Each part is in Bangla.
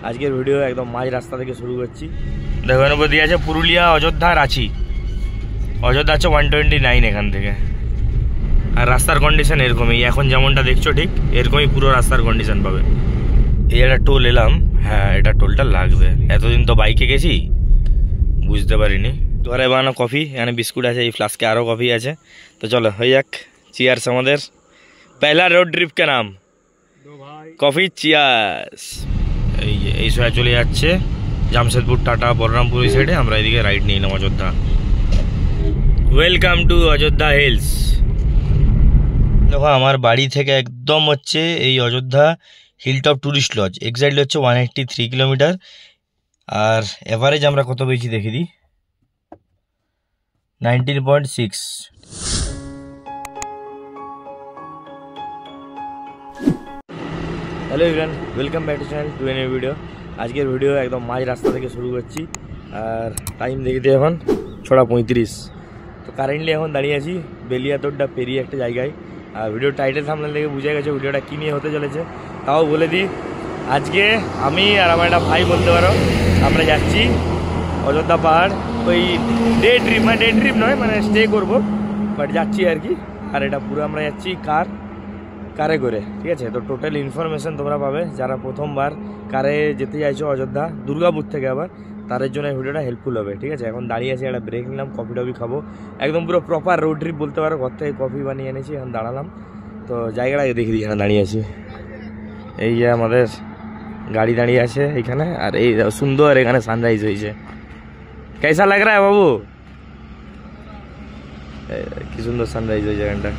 আজকের ভিডিও একদম মাঝ রাস্তা থেকে শুরু করছি। দেখো এর উপর দিয়ে আছে পুরুলিয়া, অযোধ্যা, রাঁচি। অযোধ্যা আছে 129 এখান থেকে। আর রাস্তার কন্ডিশন এরকমই, এখন যেমনটা দেখছো ঠিক এরকমই পুরো রাস্তার কন্ডিশন পাবে। এই একটা টোল এলাম, হ্যাঁ এটা টোলটা লাগবে। এতদিন তো বাইকে গেছি, বুঝতে পারিনি। ঘরে বানানো কফি, এখানে বিস্কুট আছে, এই ফ্লাস্কে আরও কফি আছে। তো চলো হয়ে যাক, চিয়ার্স। আমাদের পহলা রোড ট্রিপ কে নাম কফি, চিয়ার্স। এই সময় চলে যাচ্ছে জামশেদপুর, টাটা, বলরামপুর ওই সাইডে। আমরা এদিকে রাইড নিয়ে নিলাম Ayodhya. Welcome to Ayodhya hills. দেখো আমার বাড়ি থেকে একদম হচ্ছে এই Ayodhya hilltop tourist lodge, exactly হচ্ছে 183 কিলোমিটার। আর এভারেজ আমরা কত পেয়েছি দেখে দিই, 19.6। Hello everyone, welcome back to channel to a new video. আজকের ভিডিও একদম মাঝ রাস্তা থেকে শুরু করছি। আর টাইম দেখতে এখন 6:35। তো কারেন্টলি এখন দাঁড়িয়ে আছি বেলিয়াতোড়টা পেরিয়ে একটা জায়গায়। আর ভিডিও টাইটেল থাম্বনেল দেখে বুঝে গেছে ভিডিওটা কী নিয়ে হতে চলেছে। তাও বলে দিই, আজকে আমি আর আমার একটা ভাই বলতে পারো, আমরা যাচ্ছি অযোধ্যা পাহাড়। ওই ডে ট্রিপ নয়, মানে স্টে করবো, বাট যাচ্ছি আর কি। আর এটা পুরো আমরা যাচ্ছি কারে করে, ঠিক আছে? তো টোটাল ইনফরমেশন তোমরা পাবে যারা প্রথমবার কারে যেতে চাইছো অযোধ্যা, দুর্গাপুর থেকে। আবার তাদের জন্য এই ভিডিওটা হেল্পফুল হবে, ঠিক আছে? এখন দাঁড়িয়ে আছি, একটা ব্রেক নিলাম, কফি টফি খাবো। একদম পুরো প্রপার রোড ট্রিপ বলতে পারো। ঘর থেকে কফি বানিয়ে এনেছি, এখন দাঁড়ালাম। তো জায়গাটা দেখে দিই, এখানে দাঁড়িয়ে আছি। এই যে আমাদের গাড়ি দাঁড়িয়ে আছে এইখানে। আর এই সুন্দর এখানে সানরাইজ হয়েছে। कैसा लग रहा है बाबू? কি সুন্দর সানরাইজ হয়েছে এখানটা।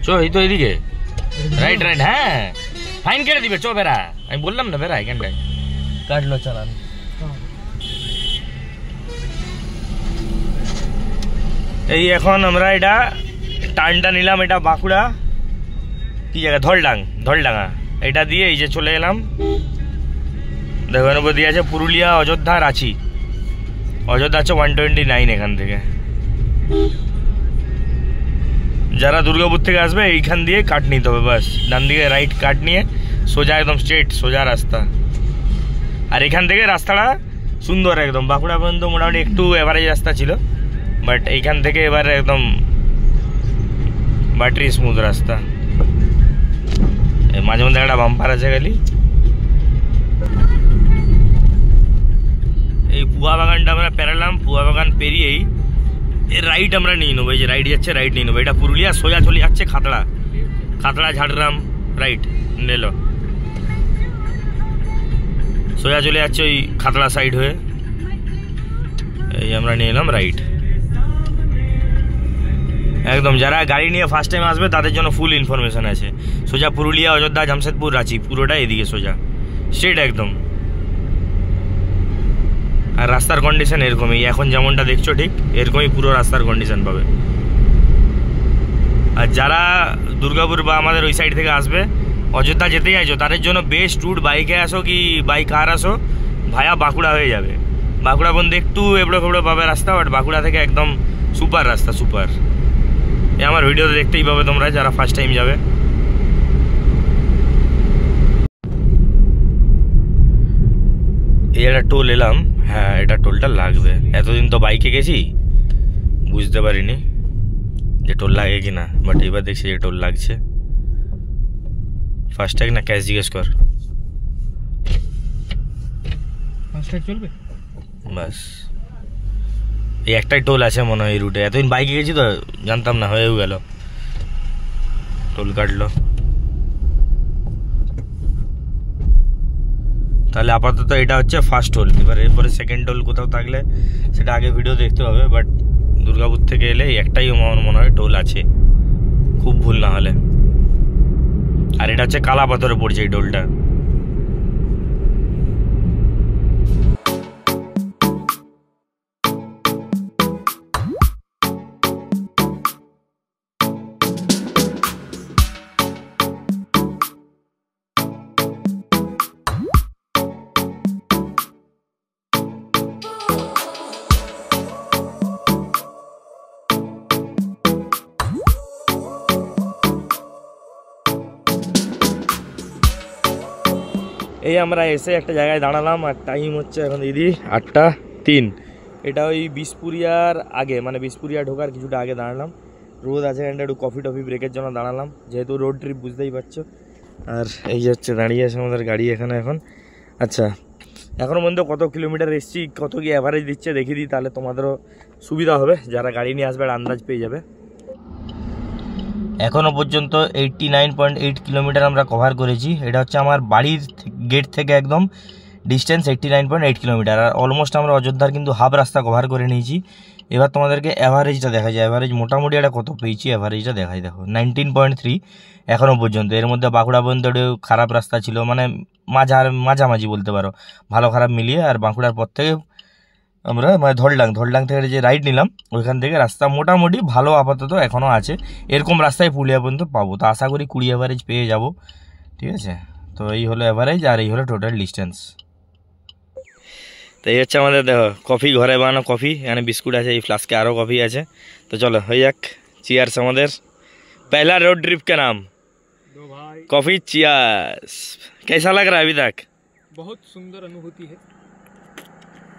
চো এই তো এদিকে রাইট। হ্যাঁ ফাইন কেটে দিবে, চো বেড়া। আমি বললাম না বেড়া, এখানটায় কাটলো চালান। এই এখন আমরা এটা টানটা নিলাম, এটা বাঁকুড়া কি জায়গা, ধলডাঙ্গা। এটা দিয়ে এই যে চলে এলাম। দেখো এর উপর দিয়ে আছে পুরুলিয়া, অযোধ্যা, রাঁচি। অযোধ্যা আছে 129 এখান থেকে। যারা দুর্গাপুর থেকে আসবে এইখান দিয়ে কাট নিতে হবে, বাস ডান দিকে রাইট কাট নিয়ে সোজা, একদম স্ট্রেট সোজা রাস্তা। আর এখান থেকে রাস্তাটা সুন্দর একদম। বাঁকুড়া পর্যন্ত মোটামুটি একটু এভারেজ রাস্তা ছিল, বাট এইখান থেকে এবার একদম বাটারি স্মুথ রাস্তা। মাঝে মধ্যে একটা বাম্পার আছে খালি। এই পুয়া বাগানটা আমরা পেরালাম, পুয়া বাগান পেরিয়েই রাইট আমরা নিয়ে নেবো। এই যে রাইট যাচ্ছে, রাইট নিয়ে নেবো। এটা পুরুলিয়া সোজা চলে যাচ্ছে খাতড়া ঝাড়গ্রাম, রাইট নিল সোজা চলে যাচ্ছে ওই খাতড়া সাইড হয়ে। এই আমরা নিয়ে এলাম রাইট একদম। যারা গাড়ি নিয়ে ফার্স্ট টাইম আসবে তাদের জন্য ফুল ইনফরমেশন আছে। সোজা পুরুলিয়া, অযোধ্যা, জামশেদপুর, রাঁচি পুরোটা এদিকে সোজা স্ট্রেট একদম। আর রাস্তার কন্ডিশন এরকমই, এখন যেমনটা দেখছো ঠিক এরকমই পুরো রাস্তার কন্ডিশন পাবে। আর যারা দুর্গাপুর বা আমাদের ওই সাইড থেকে আসবে, অযোধ্যা যেতে চাইছো, তাদের জন্য বেস্ট রুট বাইকে আসো কি বাই কার আসো, ভায়া বাঁকুড়া হয়ে যাবে। বাঁকুড়া পর্যন্ত একটু এবড়ো খেবড়ো পাবে রাস্তা, বাট বাঁকুড়া থেকে একদম সুপার রাস্তা, সুপার। এ আমার ভিডিওতে দেখতেই পাবে তোমরা যারা ফার্স্ট টাইম যাবে। এই একটা টোল এলাম, হ্যাঁ এটা টোলটা লাগবে। এতদিন তো বাইকে গেছি, বুঝতে পারিনি যে টোল লাগে কি না, বাট এবার দেখছি যে টোল লাগছে। ফাস্ট্যাগ না ক্যাশ জিজ্ঞেস কর, ফাস্ট্যাগ চলবে বাস। এই একটাই টোল আছে মনে হয় এই রুটে। এতদিন বাইকে গেছি তো জানতাম না, হয়েও গেল টোল কাটলো। তাহলে আপাতত এটা হচ্ছে ফার্স্ট টোল। এবার এরপরে সেকেন্ড টোল কোথাও থাকলে সেটা আগে ভিডিও দেখতে হবে, বাট দুর্গাপুর থেকে এলে একটাই আমার মনে হয় টোল আছে, খুব ভুল না হলে। আর এটা হচ্ছে কালাপাথরে পড়ছে এই টোলটা। এই আমরা এসে একটা জায়গায় দাঁড়ালাম আর টাইম হচ্ছে এখন দিদি 8:03। এটা ওই বিসপুরিয়ার আগে, মানে বিসপুরিয়া ঢোকার কিছুটা আগে দাঁড়ালাম। রোদ আছে এখানটা, একটু কফি টফি ব্রেকের জন্য দাঁড়ালাম, যেহেতু রোড ট্রিপ বুঝতেই পারছো। আর এই যে হচ্ছে দাঁড়িয়ে আছে আমাদের গাড়ি এখানে এখন। আচ্ছা, এখনও পর্যন্ত কত কিলোমিটার এসেছি, কত কি অ্যাভারেজ দিচ্ছে দেখিয়ে দিই, তাহলে তোমাদেরও সুবিধা হবে, যারা গাড়ি নিয়ে আসবে আন্দাজ পেয়ে যাবে। এখনও পর্যন্ত 89.8 কিলোমিটার আমরা কভার করেছি। এটা হচ্ছে আমার বাড়ির গেট থেকে একদম ডিস্টেন্স 89.8 কিলোমিটার। আর অলমোস্ট আমরা অযোধ্যার কিন্তু হাফ রাস্তা কভার করে নিয়েছি। এবার তোমাদেরকে অ্যাভারেজটা দেখা যায়, অ্যাভারেজ মোটামুটি একটা কত পেয়েছি অ্যাভারেজটা দেখাই। দেখো 19.3 এখনও পর্যন্ত। এর মধ্যে বাঁকুড়া পর্যন্ত একটু খারাপ রাস্তা ছিল, মানে মাঝামাঝি বলতে পারো, ভালো খারাপ মিলিয়ে। আর বাঁকুড়ার পর থেকে আমরা মানে ধলডাং থেকে যে রাইড নিলাম, ওইখান থেকে রাস্তা মোটামুটি ভালো আপাতত এখনও আছে। এরকম রাস্তায় পুরুলিয়া পর্যন্ত পাবো, তো আশা করি 20 অ্যাভারেজ পেয়ে যাব। ঠিক আছে, তো এই হলো অ্যাভারেজ আর এই হলো টোটাল ডিস্টেন্স। তো এই হচ্ছে আমাদের, দেখো কফি, ঘরে বানানো কফি, এখানে বিস্কুট আছে, এই ফ্লাস্কে আরও কফি আছে। তো চলো হয়ে যাক, চিয়ার্স। আমাদের पहला रोड ट्रिप का नाम कॉफी चियर्स। कैसा लग रहा है अभी तक? बहुत सुंदर अनुभूति है,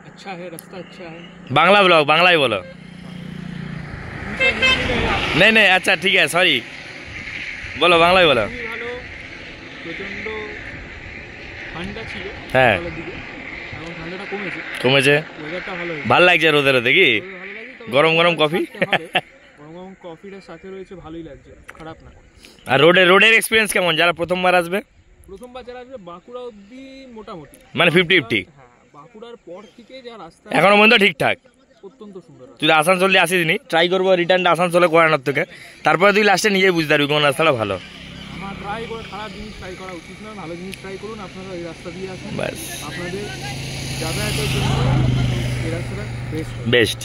अच्छा है, रास्ता अच्छा है। बांग्ला ब्लॉग, बांग्ला ही बोलो। नहीं नहीं, अच्छा ठीक है, सॉरी, बोलो बांग्ला ही बोलो। ভালো, প্রচন্ড ঠান্ডা ছিল, হ্যাঁ এখন ঠান্ডাটা কমেছে, ওয়েদারটা ভালো হয়েছে, ভালো লাগছে রোদে রোদে কি গরম গরম কফি। গরম কফিটার সাথে রয়েছে, ভালোই লাগছে, খারাপ না। আর রোডের এক্সপিরিয়েন্স কেমন যারা প্রথমবার আসবে? প্রথমবার যারা আসবে বাঁকুড়া অবধি মোটামুটি, মানে 50-50। হ্যাঁ, বাঁকুড়ার পর থেকে যা রাস্তা এখনো পর্যন্ত ঠিকঠাক, অত্যন্ত সুন্দর। তুই আসানসোল দিয়ে আসিসনি, ট্রাই করবো রিটার্নটা আসানসোলে করানোর থেকে, তারপরে তুই লাস্টে নিজেই বুঝতে পারবি কোন রাস্তাটা ভালো। আমার ট্রাই করে, খারাপ জিনিস ট্রাই করা উচিত নয়, ভালো জিনিস ট্রাই করুন। আপনারা এই রাস্তা দিয়ে আসুন, ব্যাস, আপনাদের যাতায়াতের জন্য এই রাস্তাটা বেস্ট।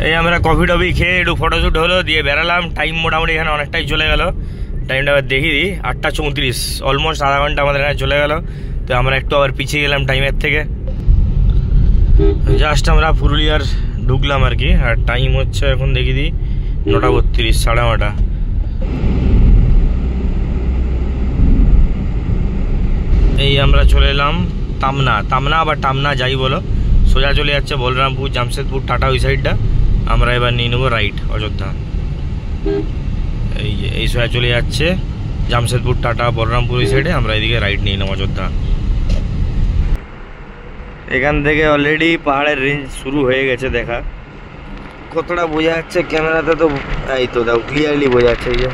এই আমরা কফি টফি খেয়ে একটু ফটোশ্যুট হলো, দিয়ে বেরালাম। টাইম মোটামুটি এখানে অনেকটাই চলে গেল, টাইমটা আবার দেখিয়ে দিই, 8:34, অলমোস্ট আধা ঘন্টা আমাদের এখানে চলে গেল। তো আমরা একটু আবার পিছিয়ে গেলাম টাইমের থেকে। জাস্ট আমরা পুরুলিয়ার ঢুকলাম আর কি, আর টাইম হচ্ছে এখন দেখিয়ে দিই 9:32, 9:30। এই আমরা চলে এলাম তামনা বা টামনা যাই বলো, সোজা চলে যাচ্ছে বলরামপুর, জামশেদপুর, টাটা ওই সাইডটা। আমরা এবার নিয়ে নেবো রাইট অযোধ্যা। এই যে এই সোজা চলে যাচ্ছে জামশেদপুর, টাটা, বলরামপুর ওই সাইডে, আমরা এদিকে রাইট নিয়ে নেবো অযোধ্যা। এখান থেকে অলরেডি পাহাড়ের রেঞ্জ শুরু হয়ে গেছে দেখা, কতটা বোঝা যাচ্ছে ক্যামেরাতে, তো এই তো দাও ক্লিয়ারলি বোঝা যাচ্ছে। এই যে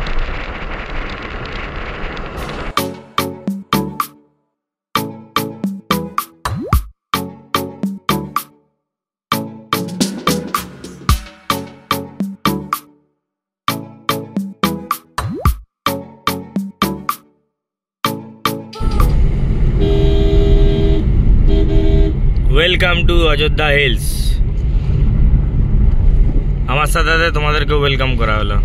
ওয়েলকাম টু অযোধ্যা হিলস। আমার সাথে সাথে তোমাদেরকেও ওয়েলকাম করা হলো।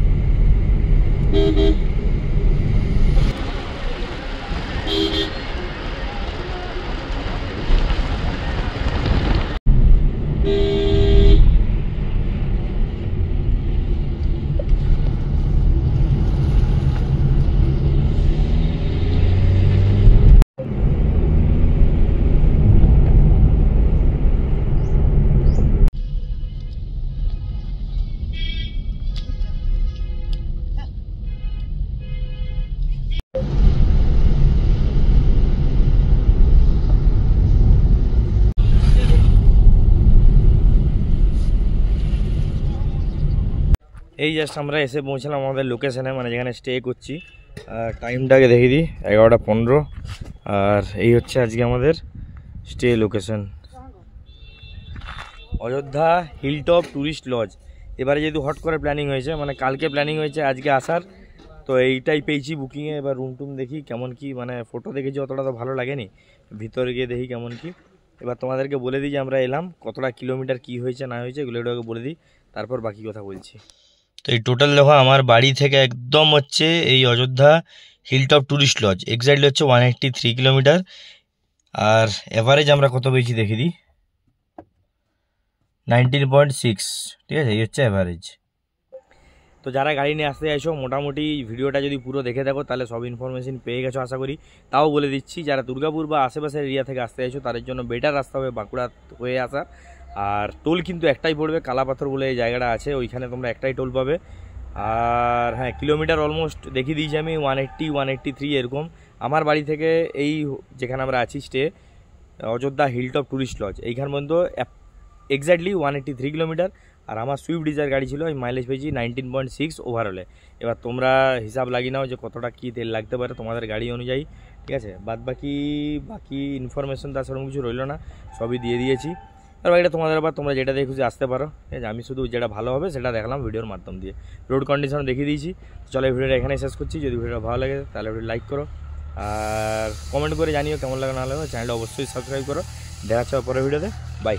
এই জাস্ট আমরা এসে পৌঁছলাম আমাদের লোকেশনে, মানে যেখানে স্টে করছি। টাইমটাকে দেখিয়ে দিই, 11:15। আর এই হচ্ছে আজকে আমাদের stay location, Ayodhya hilltop tourist lodge. এবারে যেহেতু হট করে প্ল্যানিং হয়েছে, মানে কালকে প্ল্যানিং হয়েছে আজকে আসার, তো এইটাই পেয়েছি বুকিংয়ে। এবার রুম টুম দেখি কেমন কি, মানে ফটো দেখেছি অতটা তো ভালো লাগেনি, ভিতরে গিয়ে দেখি কেমন কি। এবার তোমাদেরকে বলে দিই যে আমরা এলাম, কতটা কিলোমিটার কি হয়েছে না হয়েছে এগুলো একটু বলে দিই, তারপর বাকি কথা বলছি। তো এই টোটাল দেখো আমার বাড়ি থেকে একদম হচ্ছে এই Ayodhya hilltop tourist lodge exactly হচ্ছে 183 কিলোমিটার। আর এভারেজ আমরা কত পেয়েছি দেখে দিই, 19.6। ঠিক আছে, এই হচ্ছে এভারেজ। তো যারা গাড়ি নিয়ে আসতে চাইছো মোটামুটি ভিডিওটা যদি পুরো দেখে থাকো তাহলে সব ইনফরমেশন পেয়ে গেছো আশা করি। তাও বলে দিচ্ছি, যারা দুর্গাপুর বা আশেপাশের এরিয়া থেকে আসতে চাইছো তাদের জন্য বেটার রাস্তা হবে বাঁকুড়া হয়ে আসা। আর টোল কিন্তু একটাই পড়বে, কালাপাথর বলে এই জায়গাটা আছে, ওইখানে তোমরা একটাই টোল পাবে। আর হ্যাঁ, কিলোমিটার অলমোস্ট দেখিয়ে দিয়েছি আমি 180 183 এরকম। আমার বাড়ি থেকে এই যেখানে আমরা আছি stay, Ayodhya hilltop tourist lodge, এইখান পর্যন্ত এক্স্যাক্টলি 183 কিলোমিটার। আর আমার সুইফট ডিজায়ার গাড়ি ছিল, আমি মাইলেজ পেয়েছি 19.6 ওভারঅলে। এবার তোমরা হিসাব লাগিয়ে নাও যে কতটা কী তেল লাগতে পারে তোমাদের গাড়ি অনুযায়ী, ঠিক আছে। বাকি ইনফরমেশন তার সেরকম কিছু রইলো না, সবই দিয়ে দিয়েছি। আর বাকিটা তোমাদের আবার তোমরা যেটা দিয়ে খুশি আসতে পারো, ঠিক আছে। আমি শুধু যেটা ভালো হবে সেটা দেখালাম ভিডিওর মাধ্যম দিয়ে, রোড কন্ডিশন দেখিয়ে দিয়েছি। চলো এই ভিডিওটা এখানে শেষ করছি। যদি ভিডিওটা ভালো লাগে তাহলে ভিডিও লাইক করো, আর কমেন্ট করে জানিও কেমন লাগে না লাগে। চ্যানেলটা অবশ্যই সাবস্ক্রাইব করো। দেখা হচ্ছে পরের ভিডিওতে, বাই।